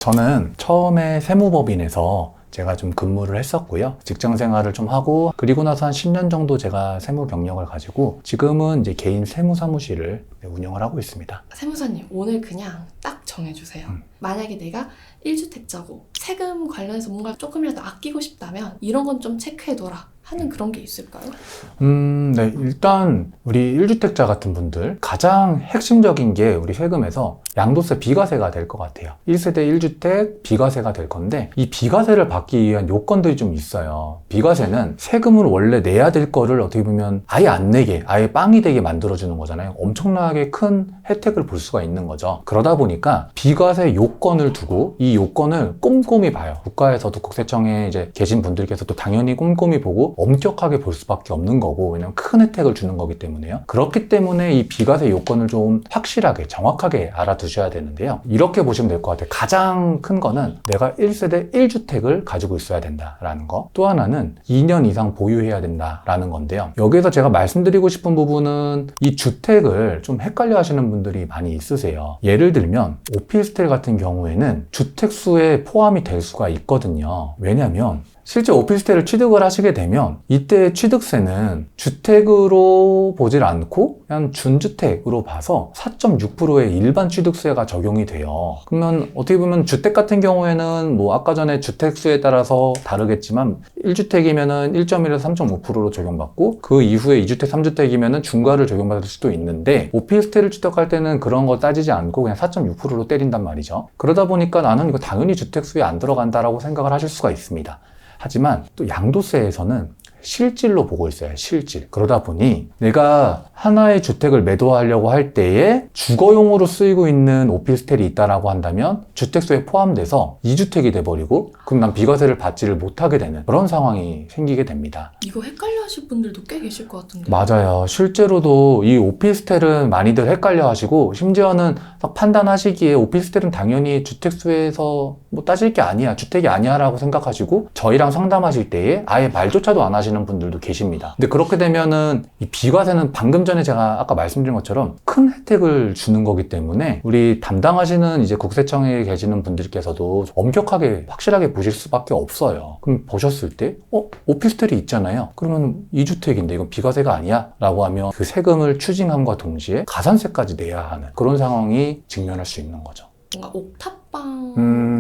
저는 처음에 세무법인에서 제가 좀 근무를 했었고요. 직장 생활을 좀 하고, 그리고 나서 한 10년 정도 제가 세무 경력을 가지고 지금은 이제 개인 세무 사무실을 운영을 하고 있습니다. 세무사님, 오늘 그냥 딱 정해주세요. 만약에 내가 1주택자고 세금 관련해서 뭔가 조금이라도 아끼고 싶다면 이런 건 좀 체크해둬라 하는 그런 게 있을까요? 네. 일단 우리 1주택자 같은 분들 가장 핵심적인 게 우리 세금에서 양도세 비과세가 될 것 같아요. 1세대 1주택 비과세가 될 건데, 이 비과세를 받기 위한 요건들이 좀 있어요. 비과세는 세금을 원래 내야 될 거를 어떻게 보면 아예 안 내게, 아예 빵이 되게 만들어주는 거잖아요. 엄청나게 큰 혜택을 볼 수가 있는 거죠. 그러다 보니까 비과세 요건을 두고 이 요건을 꼼꼼히 봐요. 국가에서도 국세청에 이제 계신 분들께서도 당연히 꼼꼼히 보고 엄격하게 볼 수밖에 없는 거고, 왜냐면 큰 혜택을 주는 거기 때문에요. 그렇기 때문에 이 비과세 요건을 좀 확실하게 정확하게 알아두셔야 되는데요. 이렇게 보시면 될 것 같아요. 가장 큰 거는 내가 1세대 1주택을 가지고 있어야 된다라는 거. 또 하나는 2년 이상 보유해야 된다라는 건데요. 여기에서 제가 말씀드리고 싶은 부분은 이 주택을 좀 헷갈려 하시는 분들이 많이 있으세요. 예를 들면 오피스텔 같은 경우에는 주택수에 포함이 될 수가 있거든요. 왜냐면 실제 오피스텔을 취득을 하시게 되면 이때 취득세는 주택으로 보질 않고 그냥 준주택으로 봐서 4.6%의 일반 취득세가 적용이 돼요. 그러면 어떻게 보면 주택 같은 경우에는 뭐 아까 전에 주택수에 따라서 다르겠지만 1주택이면은 1.1에서 3.5%로 적용받고, 그 이후에 2주택, 3주택이면은 중과를 적용받을 수도 있는데, 오피스텔을 취득할 때는 그런 거 따지지 않고 그냥 4.6%로 때린단 말이죠. 그러다 보니까 나는 이거 당연히 주택수에 안 들어간다라고 생각을 하실 수가 있습니다. 하지만 또 양도세에서는 실질로 보고 있어요. 실질. 그러다 보니 내가 하나의 주택을 매도하려고 할 때에 주거용으로 쓰이고 있는 오피스텔이 있다라고 한다면 주택수에 포함돼서 2주택이 돼버리고, 그럼 난 비과세를 받지를 못하게 되는 그런 상황이 생기게 됩니다. 이거 헷갈려 하실 분들도 꽤 계실 것 같은데. 맞아요. 실제로도 이 오피스텔은 많이들 헷갈려 하시고, 심지어는 판단하시기에 오피스텔은 당연히 주택수에서 뭐 따질 게 아니야, 주택이 아니야 라고 생각하시고 저희랑 상담하실 때에 아예 말조차도 안 하시는 분들도 계십니다. 근데 그렇게 되면은 이 비과세는 방금 전에 제가 아까 말씀드린 것처럼 큰 혜택을 주는 거기 때문에 우리 담당하시는 이제 국세청에 계시는 분들께서도 엄격하게 확실하게 보실 수밖에 없어요. 그럼 보셨을 때 오피스텔이 있잖아요. 그러면 2주택인데 이건 비과세가 아니야? 라고 하면 그 세금을 추징함과 동시에 가산세까지 내야 하는 그런 상황이 직면할 수 있는 거죠. 뭔가 옥탑방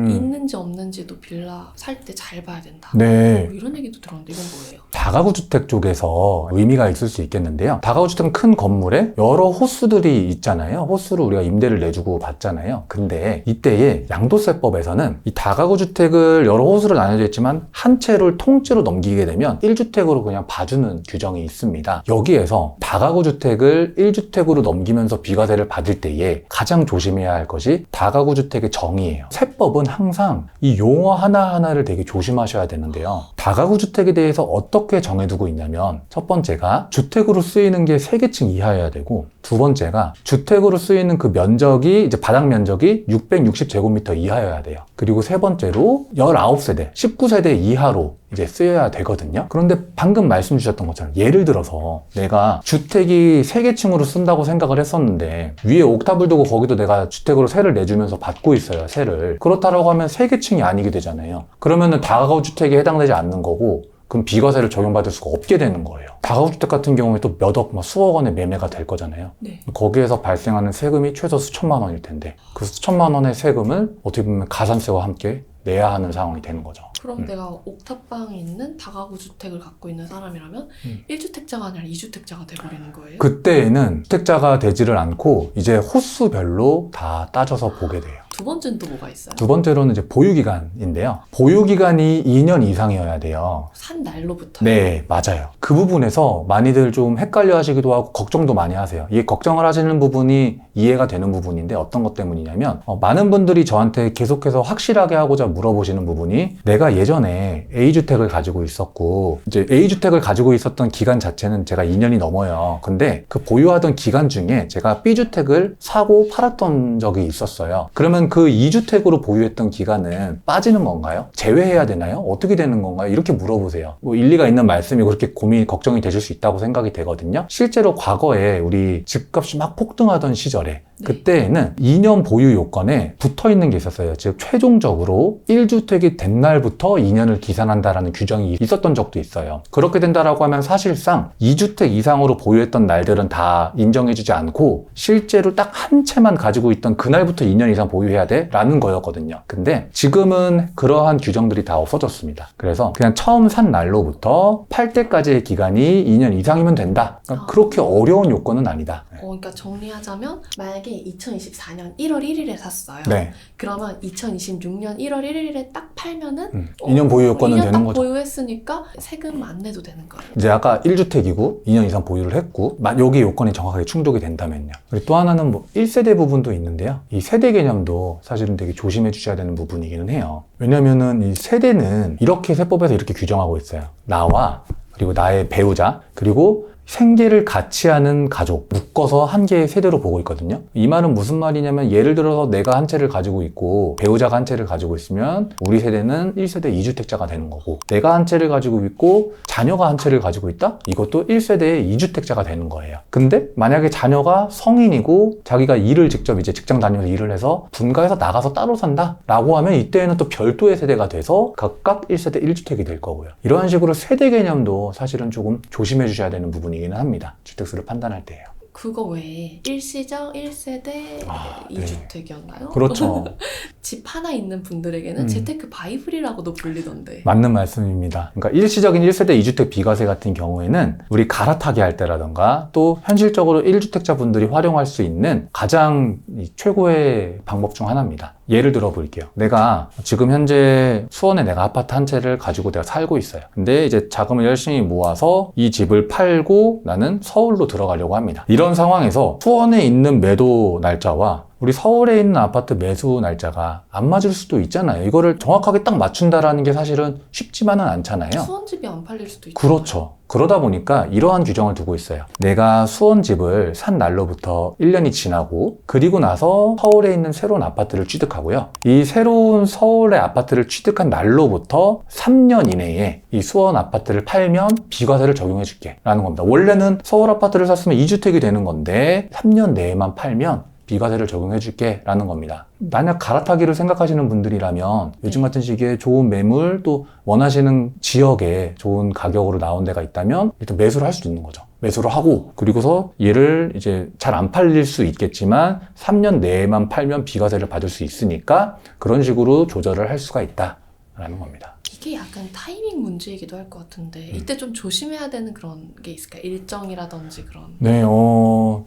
있는지 없는지도 빌라 살 때 잘 봐야 된다. 네. 뭐 이런 얘기도 들었는데 이건 뭐예요? 다가구 주택 쪽에서 의미가 있을 수 있겠는데요. 다가구 주택은 큰 건물에 여러 호수들이 있잖아요. 호수를 우리가 임대를 내주고 받잖아요. 근데 이때에 양도세법에서는 이 다가구 주택을 여러 호수로 나눠져 있지만 한 채를 통째로 넘기게 되면 1주택으로 그냥 봐주는 규정이 있습니다. 여기에서 다가구 주택을 1주택으로 넘기면서 비과세를 받을 때에 가장 조심해야 할 것이 다가구 주택의 정의예요. 세법은 항상 이 용어 하나하나를 되게 조심하셔야 되는데요. 다가구 주택에 대해서 어떻게 정해두고 있냐면, 첫 번째가 주택으로 쓰이는 게 3개층 이하여야 되고, 두 번째가 주택으로 쓰이는 그 면적이 이제 바닥 면적이 660제곱미터 이하여야 돼요. 그리고 세 번째로 19세대, 19세대 이하로 이제 쓰여야 되거든요. 그런데 방금 말씀 주셨던 것처럼 예를 들어서 내가 주택이 3개층으로 쓴다고 생각을 했었는데 위에 옥탑을 두고 거기도 내가 주택으로 세를 내주면서 받고 있어요, 세를. 그렇다라고 하면 3개층이 아니게 되잖아요. 그러면은 다가구 주택에 해당되지 않는 거고, 그럼 비과세를 적용받을 수가 없게 되는 거예요. 다가구주택 같은 경우에 또 몇 억, 수억 원의 매매가 될 거잖아요. 네. 거기에서 발생하는 세금이 최소 수천만 원일 텐데 그 수천만 원의 세금을 어떻게 보면 가산세와 함께 내야 하는 상황이 되는 거죠. 그럼 내가 옥탑방에 있는 다가구 주택을 갖고 있는 사람이라면 1주택자가 아니라 2주택자가 돼버리는 거예요? 그때에는 주택자가 되지를 않고 이제 호수별로 다 따져서 보게 돼요. 두 번째는 또 뭐가 있어요? 두 번째로는 이제 보유기간인데요. 보유기간이 2년 이상이어야 돼요. 산 날로부터. 네, 맞아요. 그 부분에서 많이들 좀 헷갈려 하시기도 하고 걱정도 많이 하세요. 이 걱정을 하시는 부분이 이해가 되는 부분인데 어떤 것 때문이냐면, 많은 분들이 저한테 계속해서 확실하게 하고자 물어보시는 부분이, 내가 예전에 A주택을 가지고 있었고 이제 A주택을 가지고 있었던 기간 자체는 제가 2년이 넘어요. 근데 그 보유하던 기간 중에 제가 B주택을 사고 팔았던 적이 있었어요. 그러면 그 2주택으로 보유했던 기간은 빠지는 건가요? 제외해야 되나요? 어떻게 되는 건가요? 이렇게 물어보세요. 뭐 일리가 있는 말씀이 그렇게 걱정이 되실 수 있다고 생각이 되거든요. 실제로 과거에 우리 집값이 막 폭등하던 시절에 그때에는 2년 보유 요건에 붙어 있는 게 있었어요. 즉 최종적으로 1주택이 된 날부터 2년을 기산한다라는 규정이 있었던 적도 있어요. 그렇게 된다라고 하면 사실상 2주택 이상으로 보유했던 날들은 다 인정해주지 않고 실제로 딱 한 채만 가지고 있던 그날부터 2년 이상 보유해야 돼? 라는 거였거든요. 근데 지금은 그러한 규정들이 다 없어졌습니다. 그래서 그냥 처음 산 날로부터 팔 때까지의 기간이 2년 이상이면 된다. 그러니까 그렇게 어려운 요건은 아니다. 그러니까 정리하자면 만약에 2024년 1월 1일에 샀어요. 네. 그러면 2026년 1월 1일에 딱 팔면은 2년 보유 요건은 2년 되는 딱 거죠. 보유했으니까 세금 안 내도 되는 거예요. 이제 아까 1주택이고 2년 이상 보유를 했고 여기 요건이 정확하게 충족이 된다면요. 그리고 또 하나는 뭐 1세대 부분도 있는데요. 이 세대 개념도 사실은 되게 조심해 주셔야 되는 부분이기는 해요. 왜냐면은 이 세대는 이렇게 세법에서 이렇게 규정하고 있어요. 나와 그리고 나의 배우자 그리고 생계를 같이 하는 가족 묶어서 한 개의 세대로 보고 있거든요. 이 말은 무슨 말이냐면 예를 들어서 내가 한 채를 가지고 있고 배우자가 한 채를 가지고 있으면 우리 세대는 1세대 2주택자가 되는 거고 내가 한 채를 가지고 있고 자녀가 한 채를 가지고 있다? 이것도 1세대의 2주택자가 되는 거예요. 근데 만약에 자녀가 성인이고 자기가 일을 직접 이제 직장 다니면서 일을 해서 분가해서 나가서 따로 산다? 라고 하면 이때는 또 별도의 세대가 돼서 각각 1세대 1주택이 될 거고요. 이러한 식으로 세대 개념도 사실은 조금 조심해 주셔야 되는 부분이기는 합니다. 주택수를 판단할 때예요. 그거 외에 일시적 1세대 2주택이었나요? 그렇죠. 집 하나 있는 분들에게는 재테크 바이블이라고도 불리던데. 맞는 말씀입니다. 그러니까 일시적인 1세대 2주택 비과세 같은 경우에는 우리 갈아타기 할 때라던가 또 현실적으로 1주택자 분들이 활용할 수 있는 가장 최고의 방법 중 하나입니다. 예를 들어 볼게요. 내가 지금 현재 수원에 내가 아파트 한 채를 가지고 내가 살고 있어요. 근데 이제 자금을 열심히 모아서 이 집을 팔고 나는 서울로 들어가려고 합니다. 이런 상황에서 수원에 있는 매도 날짜와 우리 서울에 있는 아파트 매수 날짜가 안 맞을 수도 있잖아요. 이거를 정확하게 딱 맞춘다라는 게 사실은 쉽지만은 않잖아요. 수원집이 안 팔릴 수도 있죠. 그렇죠. 그러다 보니까 이러한 규정을 두고 있어요. 내가 수원집을 산 날로부터 1년이 지나고 그리고 나서 서울에 있는 새로운 아파트를 취득하고요. 이 새로운 서울의 아파트를 취득한 날로부터 3년 이내에 이 수원 아파트를 팔면 비과세를 적용해 줄게 라는 겁니다. 원래는 서울 아파트를 샀으면 2주택이 되는 건데 3년 내에만 팔면 비과세를 적용해 줄게 라는 겁니다. 만약 갈아타기를 생각하시는 분들이라면 요즘 같은 시기에 좋은 매물 또 원하시는 지역에 좋은 가격으로 나온 데가 있다면 일단 매수를 할 수도 있는 거죠. 매수를 하고 그리고서 얘를 이제 잘 안 팔릴 수 있겠지만 3년 내에만 팔면 비과세를 받을 수 있으니까 그런 식으로 조절을 할 수가 있다라는 겁니다. 이게 약간 타이밍 문제이기도 할 것 같은데 이때 좀 조심해야 되는 그런 게 있을까요? 일정이라든지 그런. 네,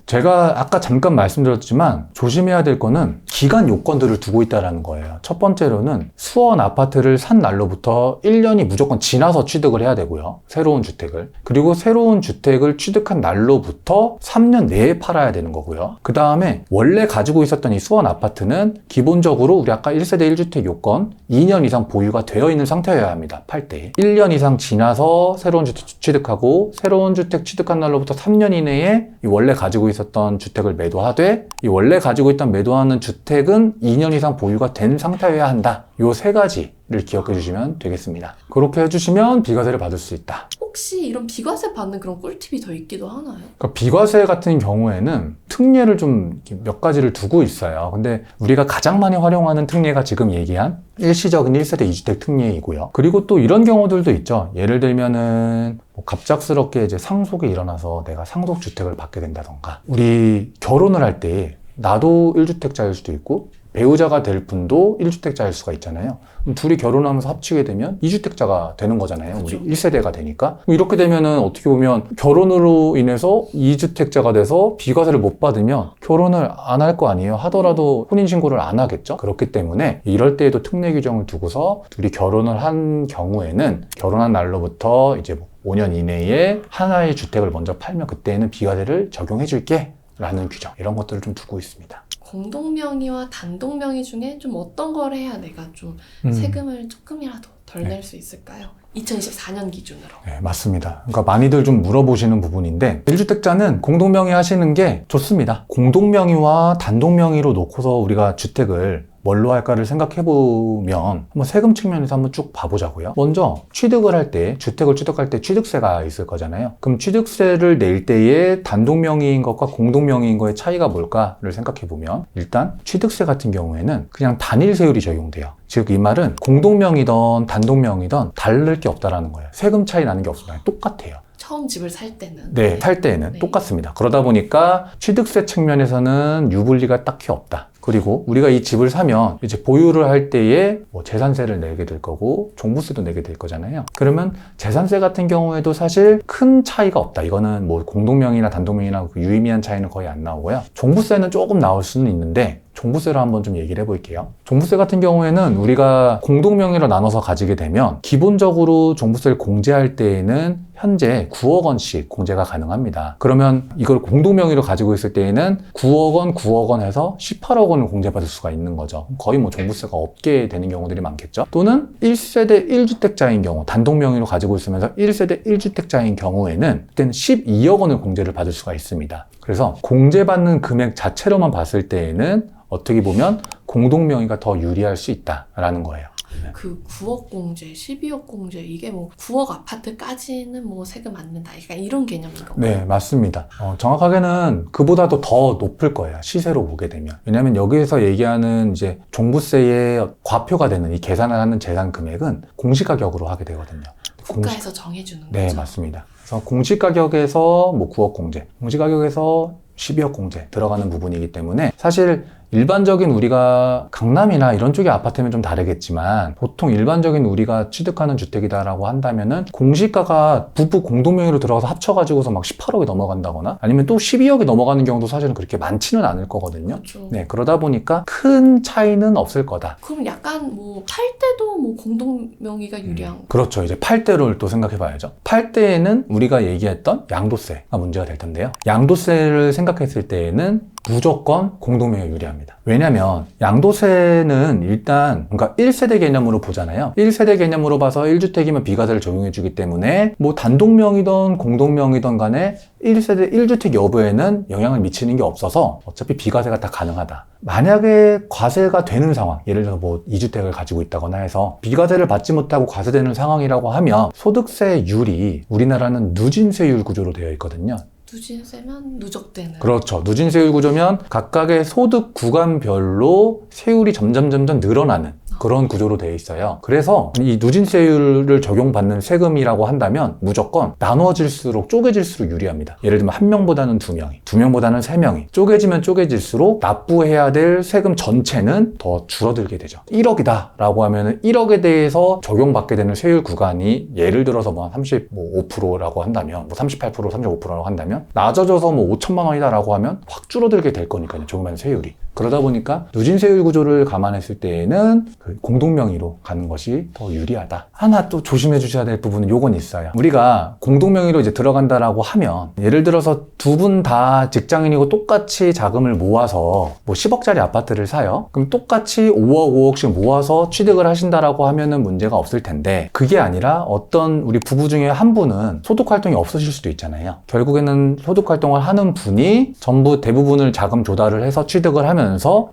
제가 아까 잠깐 말씀드렸지만 조심해야 될 거는 기간 요건들을 두고 있다는 거예요. 첫 번째로는 수원 아파트를 산 날로부터 1년이 무조건 지나서 취득을 해야 되고요. 새로운 주택을. 그리고 새로운 주택을 취득한 날로부터 3년 내에 팔아야 되는 거고요. 그 다음에 원래 가지고 있었던 이 수원 아파트는 기본적으로 우리 아까 1세대 1주택 요건 2년 이상 보유가 되어 있는 상태여야 합니다. 팔 때. 1년 이상 지나서 새로운 주택 취득하고 새로운 주택 취득한 날로부터 3년 이내에 이 원래 가지고 있었던 주택을 매도하되 이 원래 가지고 있던 매도하는 주택은 2년 이상 보유가 된 상태여야 한다. 요 세 가지를 기억해 주시면 되겠습니다. 그렇게 해주시면 비과세를 받을 수 있다. 혹시 이런 비과세 받는 그런 꿀팁이 더 있기도 하나요? 그러니까 비과세 같은 경우에는 특례를 좀 몇 가지를 두고 있어요. 근데 우리가 가장 많이 활용하는 특례가 지금 얘기한 일시적인 1세대 2주택 특례이고요. 그리고 또 이런 경우들도 있죠. 예를 들면은 뭐 갑작스럽게 이제 상속이 일어나서 내가 상속주택을 받게 된다던가 우리 결혼을 할 때 나도 1주택자일 수도 있고 배우자가 될 분도 1주택자일 수가 있잖아요. 그럼 둘이 결혼하면서 합치게 되면 2주택자가 되는 거잖아요. 그렇죠. 우리 1세대가 되니까. 이렇게 되면은 어떻게 보면 결혼으로 인해서 2주택자가 돼서 비과세를 못 받으면 결혼을 안 할 거 아니에요. 하더라도 혼인신고를 안 하겠죠. 그렇기 때문에 이럴 때에도 특례 규정을 두고서 둘이 결혼을 한 경우에는 결혼한 날로부터 이제 5년 이내에 하나의 주택을 먼저 팔면 그때는 비과세를 적용해 줄게 라는 규정. 이런 것들을 좀 두고 있습니다. 공동명의와 단독명의 중에 좀 어떤 걸 해야 내가 좀 세금을 조금이라도 덜 낼 수 있을까요? 2024년 기준으로. 네, 맞습니다. 그러니까 많이들 좀 물어보시는 부분인데 1주택자는 공동명의 하시는 게 좋습니다. 공동명의와 단독명의로 놓고서 우리가 주택을 뭘로 할까를 생각해보면 한번 세금 측면에서 한번 쭉 봐보자고요. 먼저 취득을 할 때, 주택을 취득할 때 취득세가 있을 거잖아요. 그럼 취득세를 낼 때의 단독명의인 것과 공동명의인 거의 차이가 뭘까를 생각해보면 일단 취득세 같은 경우에는 그냥 단일세율이 적용돼요. 즉 이 말은 공동명의든 단독명의든 다를 게 없다라는 거예요. 세금 차이 나는 게 없어요. 똑같아요. 처음 집을 살 때는. 네, 살 때에는 네. 똑같습니다. 그러다 보니까 취득세 측면에서는 유불리가 딱히 없다. 그리고 우리가 이 집을 사면 이제 보유를 할 때에 뭐 재산세를 내게 될 거고 종부세도 내게 될 거잖아요. 그러면 재산세 같은 경우에도 사실 큰 차이가 없다. 이거는 뭐 공동명의나 단독명의나 그 유의미한 차이는 거의 안 나오고요. 종부세는 조금 나올 수는 있는데 종부세로 한번 좀 얘기를 해볼게요. 종부세 같은 경우에는 우리가 공동명의로 나눠서 가지게 되면 기본적으로 종부세를 공제할 때에는 현재 9억 원씩 공제가 가능합니다. 그러면 이걸 공동명의로 가지고 있을 때에는 9억 원 해서 18억 원을 공제받을 수가 있는 거죠. 거의 뭐 종부세가 없게 되는 경우들이 많겠죠. 또는 1세대 1주택자인 경우, 단독명의로 가지고 있으면서 1세대 1주택자인 경우에는 그때는 12억 원을 공제를 받을 수가 있습니다. 그래서 공제받는 금액 자체로만 봤을 때에는 어떻게 보면 공동명의가 더 유리할 수 있다라는 거예요. 그 9억 공제, 12억 공제 이게 뭐 9억 아파트까지는 뭐 세금 안 낸다. 약간 이런 개념인 건가요? 네, 맞습니다. 정확하게는 그보다도 더 높을 거예요. 시세로 보게 되면. 왜냐하면 여기에서 얘기하는 이제 종부세의 과표가 되는 이 계산을 하는 재산 금액은 공시가격으로 하게 되거든요. 국가에서 정해주는 네, 거죠? 맞습니다. 그래서 공시가격에서 뭐 9억 공제, 공시가격에서 12억 공제 들어가는 부분이기 때문에 사실 일반적인 우리가 강남이나 이런 쪽의 아파트면 좀 다르겠지만 보통 일반적인 우리가 취득하는 주택이다라고 한다면은 공시가가 부부 공동명의로 들어가서 합쳐가지고서 막 18억이 넘어간다거나 아니면 또 12억이 넘어가는 경우도 사실은 그렇게 많지는 않을 거거든요. 그렇죠. 네, 그러다 보니까 큰 차이는 없을 거다. 그럼 약간 뭐 팔 때도 뭐 공동명의가 유리한 거. 그렇죠. 이제 팔 때를 또 생각해 봐야죠. 팔 때에는 우리가 얘기했던 양도세가 문제가 될 텐데요. 양도세를 생각했을 때에는 무조건 공동명의가 유리합니다. 왜냐면 양도세는 일단 그러니까 1세대 개념으로 보잖아요. 1세대 개념으로 봐서 1주택이면 비과세를 적용해 주기 때문에 뭐 단독명의든 공동명의든 간에 1세대 1주택 여부에는 영향을 미치는 게 없어서 어차피 비과세가 다 가능하다. 만약에 과세가 되는 상황, 예를 들어서 뭐 2주택을 가지고 있다거나 해서 비과세를 받지 못하고 과세되는 상황이라고 하면 소득세율이 우리나라는 누진세율 구조로 되어 있거든요. 누진세면 누적되는. 그렇죠. 누진세율 구조면 각각의 소득 구간별로 세율이 점점 늘어나는 그런 구조로 되어 있어요. 그래서 이 누진세율을 적용받는 세금이라고 한다면 무조건 나눠질수록 쪼개질수록 유리합니다. 예를 들면 한 명보다는 두 명이, 두 명보다는 세 명이 쪼개지면 쪼개질수록 납부해야 될 세금 전체는 더 줄어들게 되죠. 1억이다 라고 하면 1억에 대해서 적용받게 되는 세율 구간이 예를 들어서 뭐 35%라고 한다면 뭐 38%, 35%라고 한다면 낮아져서 뭐 5천만 원이다 라고 하면 확 줄어들게 될 거니까요. 적용받는 세율이. 그러다 보니까 누진세율 구조를 감안했을 때에는 그 공동명의로 가는 것이 더 유리하다. 하나 또 조심해 주셔야 될 부분은 요건 있어요. 우리가 공동명의로 이제 들어간다라고 하면 예를 들어서 두 분 다 직장인이고 똑같이 자금을 모아서 뭐 10억짜리 아파트를 사요. 그럼 똑같이 5억, 5억씩 모아서 취득을 하신다라고 하면은 문제가 없을 텐데 그게 아니라 어떤 우리 부부 중에 한 분은 소득 활동이 없으실 수도 있잖아요. 결국에는 소득 활동을 하는 분이 전부 대부분을 자금 조달을 해서 취득을 하면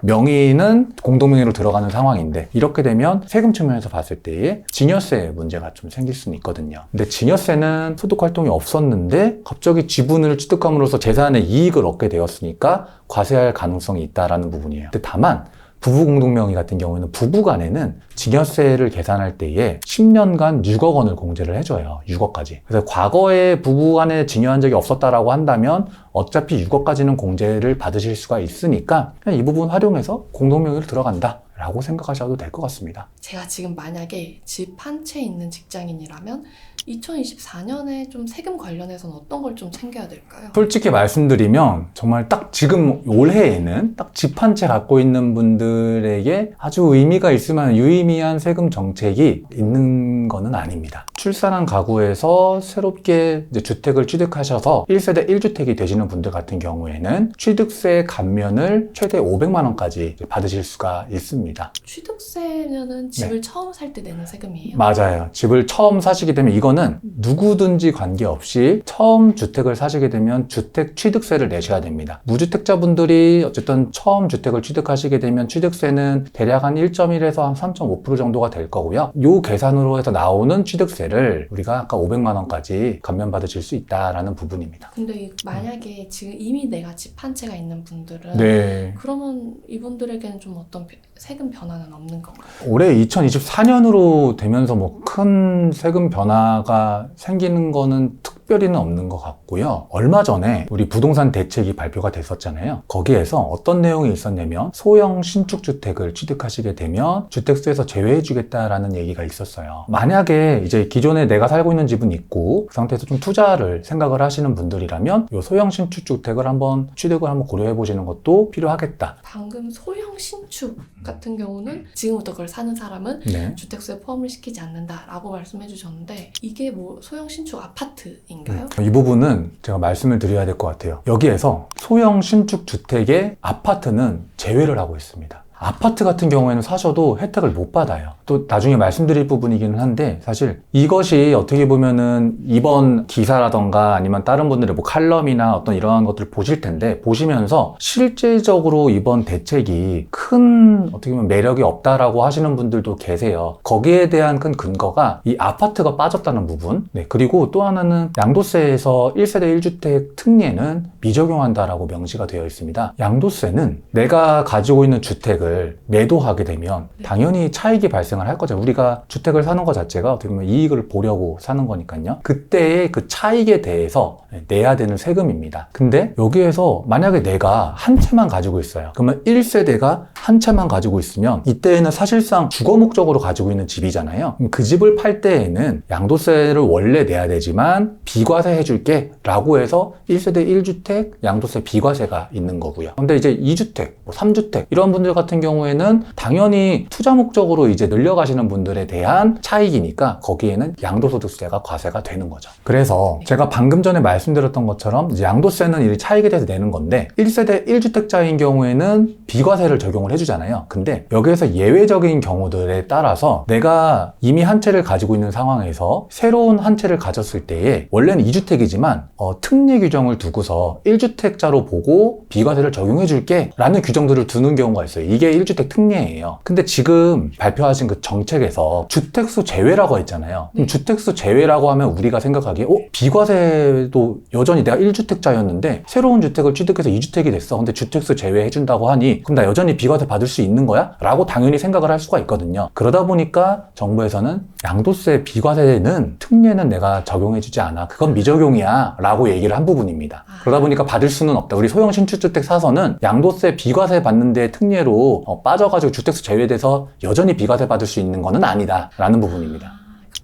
명의는 공동명의로 들어가는 상황인데 이렇게 되면 세금 측면에서 봤을 때에 증여세 문제가 좀 생길 수는 있거든요. 근데 증여세는 소득 활동이 없었는데 갑자기 지분을 취득함으로써 재산의 이익을 얻게 되었으니까 과세할 가능성이 있다라는 부분이에요. 근데 다만 부부 공동명의 같은 경우에는 부부간에는 증여세를 계산할 때에 10년간 6억 원을 공제를 해줘요. 6억까지. 그래서 과거에 부부간에 증여한 적이 없었다라고 한다면 어차피 6억까지는 공제를 받으실 수가 있으니까 그냥 이 부분 활용해서 공동명의로 들어간다 라고 생각하셔도 될 것 같습니다. 제가 지금 만약에 집 한 채 있는 직장인이라면 2024년에 좀 세금 관련해서는 어떤 걸 좀 챙겨야 될까요? 솔직히 말씀드리면 정말 딱 지금 올해에는 딱 집 한 채 갖고 있는 분들에게 아주 의미가 있을 만한 유의미한 세금 정책이 있는 거는 아닙니다. 출산한 가구에서 새롭게 이제 주택을 취득하셔서 1세대 1주택이 되시는 분들 같은 경우에는 취득세 감면을 최대 500만 원까지 받으실 수가 있습니다. 취득세면은 집을 처음 살 때 내는 세금이에요? 맞아요. 집을 처음 사시게 되면 이거는 누구든지 관계없이 처음 주택을 사시게 되면 주택 취득세를 내셔야 됩니다. 무주택자분들이 어쨌든 처음 주택을 취득하시게 되면 취득세는 대략 한 1.1에서 한 3.5% 정도가 될 거고요. 요 계산으로 해서 나오는 취득세를 우리가 아까 500만 원까지 감면받으실 수 있다라는 부분입니다. 근데 만약에 지금 이미 내가 집 한 채가 있는 분들은 네. 그러면 이분들에게는 좀 어떤 세금 변화는 없는 건가요? 올해 2024년으로 되면서 뭐 큰 세금 변화가 생기는 거는 특별히는 없는 것 같고요. 얼마 전에 우리 부동산 대책이 발표가 됐었잖아요. 거기에서 어떤 내용이 있었냐면 소형 신축 주택을 취득하시게 되면 주택수에서 제외해 주겠다라는 얘기가 있었어요. 만약에 이제 기존에 내가 살고 있는 집은 있고 그 상태에서 좀 투자를 생각을 하시는 분들이라면 이 소형 신축 주택을 한번 취득을 한번 고려해 보시는 것도 필요하겠다. 방금 소형 신축 같은 경우는 지금부터 그걸 사는 사람은 네. 주택수에 포함을 시키지 않는다라고 말씀해 주셨는데 이게 뭐 소형 신축 아파트인가요? 이 부분은 제가 말씀을 드려야 될 것 같아요. 여기에서 소형 신축 주택의 아파트는 제외를 하고 있습니다. 아파트 같은 경우에는 사셔도 혜택을 못 받아요. 또 나중에 말씀드릴 부분이기는 한데 사실 이것이 어떻게 보면은 이번 기사라던가 아니면 다른 분들의 뭐 칼럼이나 어떤 이러한 것들을 보실 텐데 보시면서 실제적으로 이번 대책이 큰 어떻게 보면 매력이 없다라고 하시는 분들도 계세요. 거기에 대한 큰 근거가 이 아파트가 빠졌다는 부분. 네, 그리고 또 하나는 양도세에서 1세대 1주택 특례는 미적용한다라고 명시가 되어 있습니다. 양도세는 내가 가지고 있는 주택을 매도하게 되면 당연히 차익이 발생을 할 거죠. 우리가 주택을 사는 것 자체가 어떻게 보면 이익을 보려고 사는 거니까요. 그때의 그 차익에 대해서 내야 되는 세금입니다. 근데 여기에서 만약에 내가 한 채만 가지고 있어요. 그러면 1세대가 한 채만 가지고 있으면 이때에는 사실상 주거 목적으로 가지고 있는 집이잖아요. 그 집을 팔 때에는 양도세를 원래 내야 되지만 비과세 해줄게 라고 해서 1세대 1주택 양도세 비과세가 있는 거고요. 근데 이제 2주택, 3주택 이런 분들 같은 경우에는 당연히 투자 목적으로 이제 늘려가시는 분들에 대한 차익이니까 거기에는 양도소득세가 과세가 되는 거죠. 그래서 제가 방금 전에 말씀드렸던 것처럼 이제 양도세는 이 차익에 대해서 내는 건데 1세대 1주택자인 경우에는 비과세를 적용을 해주잖아요. 근데 여기에서 예외적인 경우들에 따라서 내가 이미 한 채를 가지고 있는 상황에서 새로운 한 채를 가졌을 때에 원래는 2주택이지만 특례 규정을 두고서 1주택자로 보고 비과세를 적용해 줄게 라는 규정들을 두는 경우가 있어요. 이게 1주택 특례예요. 근데 지금 발표하신 그 정책에서 주택수 제외라고 했잖아요. 그럼 주택수 제외라고 하면 우리가 생각하기에 비과세도 여전히 내가 1주택자였는데 새로운 주택을 취득해서 2주택이 됐어. 근데 주택수 제외해준다고 하니 그럼 나 여전히 비과세 받을 수 있는 거야? 라고 당연히 생각을 할 수가 있거든요. 그러다 보니까 정부에서는 양도세 비과세는 특례는 내가 적용해주지 않아. 그건 미적용이야. 라고 얘기를 한 부분입니다. 그러다 보니까 받을 수는 없다. 우리 소형 신축주택 사서는 양도세 비과세 받는데 특례로 빠져가지고 주택수 제외돼서 여전히 비과세 받을 수 있는 거는 아니다. 라는 부분입니다.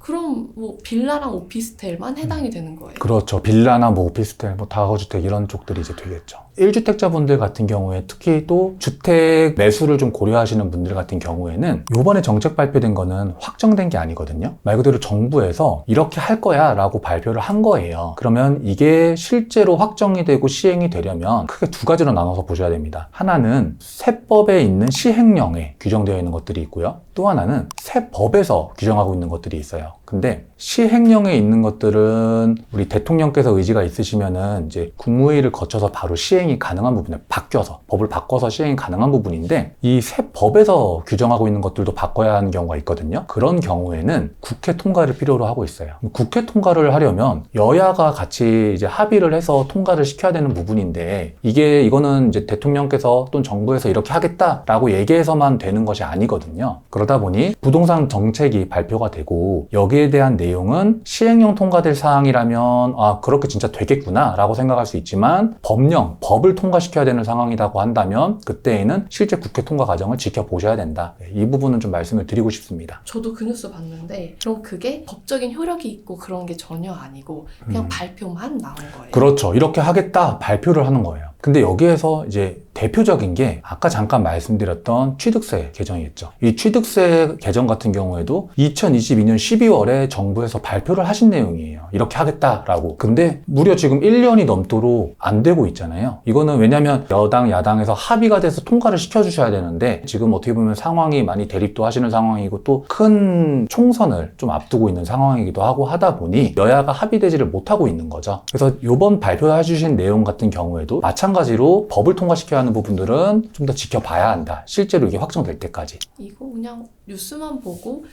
그럼 뭐 빌라랑 오피스텔만 해당이 되는 거예요? 그렇죠. 빌라나 뭐 오피스텔, 뭐 다가구주택 이런 쪽들이 이제 되겠죠. 1주택자분들 같은 경우에 특히 또 주택 매수를 좀 고려하시는 분들 같은 경우에는 이번에 정책 발표된 거는 확정된 게 아니거든요. 말 그대로 정부에서 이렇게 할 거야 라고 발표를 한 거예요. 그러면 이게 실제로 확정이 되고 시행이 되려면 크게 두 가지로 나눠서 보셔야 됩니다. 하나는 세법에 있는 시행령에 규정되어 있는 것들이 있고요. 또 하나는 세법에서 규정하고 있는 것들이 있어요. 근데 시행령에 있는 것들은 우리 대통령께서 의지가 있으시면은 이제 국무회의를 거쳐서 바로 시행이 가능한 부분에 바뀌어서 법을 바꿔서 시행이 가능한 부분인데 이 세법에서 규정하고 있는 것들도 바꿔야 하는 경우가 있거든요. 그런 경우에는 국회 통과를 필요로 하고 있어요. 국회 통과를 하려면 여야가 같이 이제 합의를 해서 통과를 시켜야 되는 부분인데 이거는 이제 대통령께서 또는 정부에서 이렇게 하겠다라고 얘기해서만 되는 것이 아니거든요. 그러다 보니 부동산 정책이 발표가 되고 여기에 대한 내용은 시행령 통과될 사항이라면 그렇게 진짜 되겠구나 라고 생각할 수 있지만 법을 통과시켜야 되는 상황이라고 한다면 그때에는 실제 국회 통과 과정을 지켜보셔야 된다. 이 부분은 좀 말씀을 드리고 싶습니다. 저도 그 뉴스 봤는데 그럼 그게 법적인 효력이 있고 그런 게 전혀 아니고 그냥 발표만 나온 거예요? 그렇죠. 이렇게 하겠다 발표를 하는 거예요. 근데 여기에서 이제 대표적인 게 아까 잠깐 말씀드렸던 취득세 개정이었죠. 이 취득세 개정 같은 경우에도 2022년 12월에 정부에서 발표를 하신 내용이에요. 이렇게 하겠다라고. 근데 무려 지금 1년이 넘도록 안 되고 있잖아요. 이거는 왜냐면 여당, 야당에서 합의가 돼서 통과를 시켜주셔야 되는데 지금 어떻게 보면 상황이 많이 대립도 하시는 상황이고 또 큰 총선을 좀 앞두고 있는 상황이기도 하고 하다 보니 여야가 합의되지를 못하고 있는 거죠. 그래서 이번 발표해 주신 내용 같은 경우에도 마찬가지로 법을 통과시켜야 하는 부분들은 좀 더 지켜봐야 한다. 실제로 이게 확정될 때까지. 이거 그냥 뉴스만 보고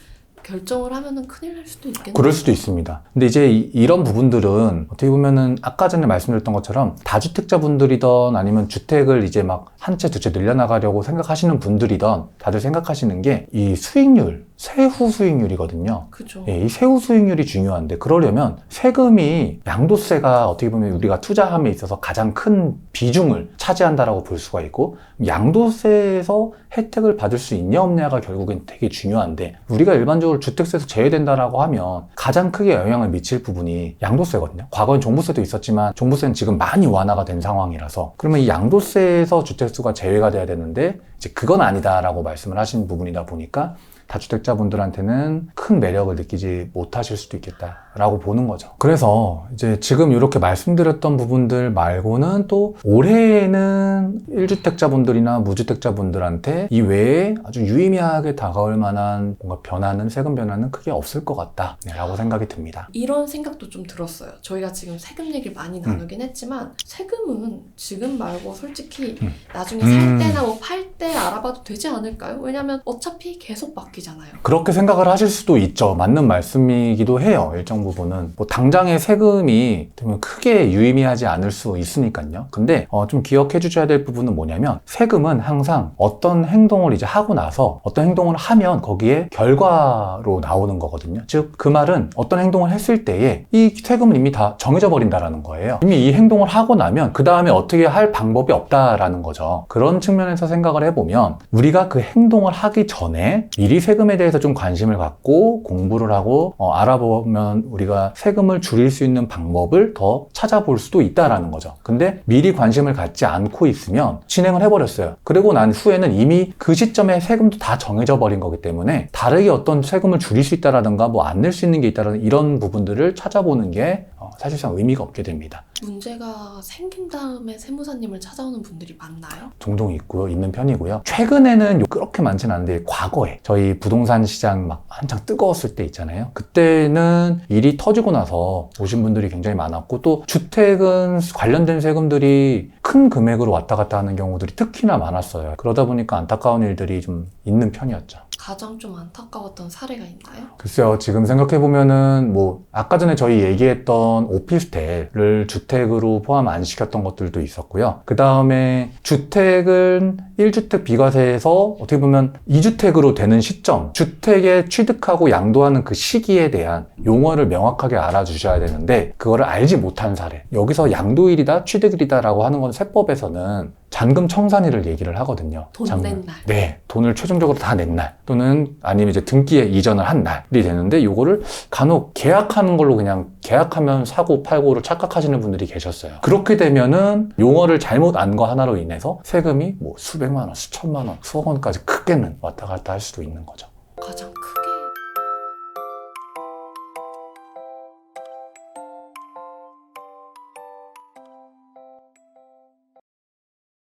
결정을 하면은 큰일 날 수도 있겠네요. 그럴 수도 있습니다. 근데 이제 이런 부분들은 어떻게 보면은 아까 전에 말씀드렸던 것처럼 다주택자분들이던 아니면 주택을 이제 막 한 채, 두 채 늘려나가려고 생각하시는 분들이던 다들 생각하시는 게 이 수익률, 세후 수익률이거든요. 그죠. 예, 이 세후 수익률이 중요한데 그러려면 세금이 양도세가 어떻게 보면 우리가 투자함에 있어서 가장 큰 비중을 차지한다라고 볼 수가 있고 양도세에서 혜택을 받을 수 있냐 없냐가 결국엔 되게 중요한데 우리가 일반적으로 주택세에서 제외된다라고 하면 가장 크게 영향을 미칠 부분이 양도세거든요. 과거엔 종부세도 있었지만 종부세는 지금 많이 완화가 된 상황이라서 그러면 이 양도세에서 주택수가 제외가 돼야 되는데 이제 그건 아니다라고 말씀을 하신 부분이다 보니까 다주택자분들한테는 큰 매력을 느끼지 못하실 수도 있겠다라고 보는 거죠. 그래서 이제 지금 이렇게 말씀드렸던 부분들 말고는 또 올해에는 1주택자분들이나 무주택자분들한테 이 외에 아주 유의미하게 다가올 만한 뭔가 변화는 세금 변화는 크게 없을 것 같다라고 생각이 듭니다. 이런 생각도 좀 들었어요. 저희가 지금 세금 얘기를 많이 나누긴 했지만 세금은 지금 말고 솔직히 나중에 살 때나 뭐 팔 때 알아봐도 되지 않을까요? 왜냐면 어차피 계속 바뀌잖아요. 그렇게 생각을 하실 수도 있죠. 맞는 말씀이기도 해요. 일정 부분은. 뭐 당장의 세금이 되면 크게 유의미하지 않을 수 있으니까요. 근데 좀 기억해 주셔야 될 부분은 뭐냐면 세금은 항상 어떤 행동을 이제 하고 나서 어떤 행동을 하면 거기에 결과로 나오는 거거든요. 즉 그 말은 어떤 행동을 했을 때에 이 세금은 이미 다 정해져 버린다라는 거예요. 이미 이 행동을 하고 나면 그 다음에 어떻게 할 방법이 없다라는 거죠. 그런 측면에서 생각을 해보면 우리가 그 행동을 하기 전에 미리 세금에 대해서 좀 관심을 갖고 공부를 하고 알아보면 우리가 세금을 줄일 수 있는 방법을 더 찾아볼 수도 있다라는 거죠. 근데 미리 관심을 갖지 않고 있으면 진행을 해버렸어요. 그리고 난 후에는 이미 그 시점에 세금도 다 정해져 버린 거기 때문에 다르게 어떤 세금을 줄일 수 있다라든가 뭐 안 낼 수 있는 게 있다라는 이런 부분들을 찾아보는 게 사실상 의미가 없게 됩니다. 문제가 생긴 다음에 세무사님을 찾아오는 분들이 많나요? 종종 있고요. 있는 편이고요. 최근에는 그렇게 많지는 않은데 과거에 저희 부동산 시장 막 한창 뜨거웠을 때 있잖아요. 그때는 일이 터지고 나서 오신 분들이 굉장히 많았고 또 주택은 관련된 세금들이 큰 금액으로 왔다 갔다 하는 경우들이 특히나 많았어요. 그러다 보니까 안타까운 일들이 좀 있는 편이었죠. 가장 좀 안타까웠던 사례가 있나요? 글쎄요, 지금 생각해보면은, 뭐, 아까 전에 저희 얘기했던 오피스텔을 주택으로 포함 안 시켰던 것들도 있었고요. 그 다음에 주택은 1주택 비과세에서 어떻게 보면 2주택으로 되는 시점, 주택에 취득하고 양도하는 그 시기에 대한 용어를 명확하게 알아주셔야 되는데, 그거를 알지 못한 사례. 여기서 양도일이다, 취득일이다라고 하는 건 세법에서는 잔금 청산일을 얘기를 하거든요. 돈 낸 날. 네, 돈을 최종적으로 다 낸 날 또는 아니면 이제 등기에 이전을 한 날이 되는데 요거를 간혹 계약하는 걸로 그냥 계약하면 사고 팔고로 착각하시는 분들이 계셨어요. 그렇게 되면은 용어를 잘못 안 거 하나로 인해서 세금이 뭐 수백만 원, 수천만 원, 수억 원까지 크게는 왔다 갔다 할 수도 있는 거죠. 가장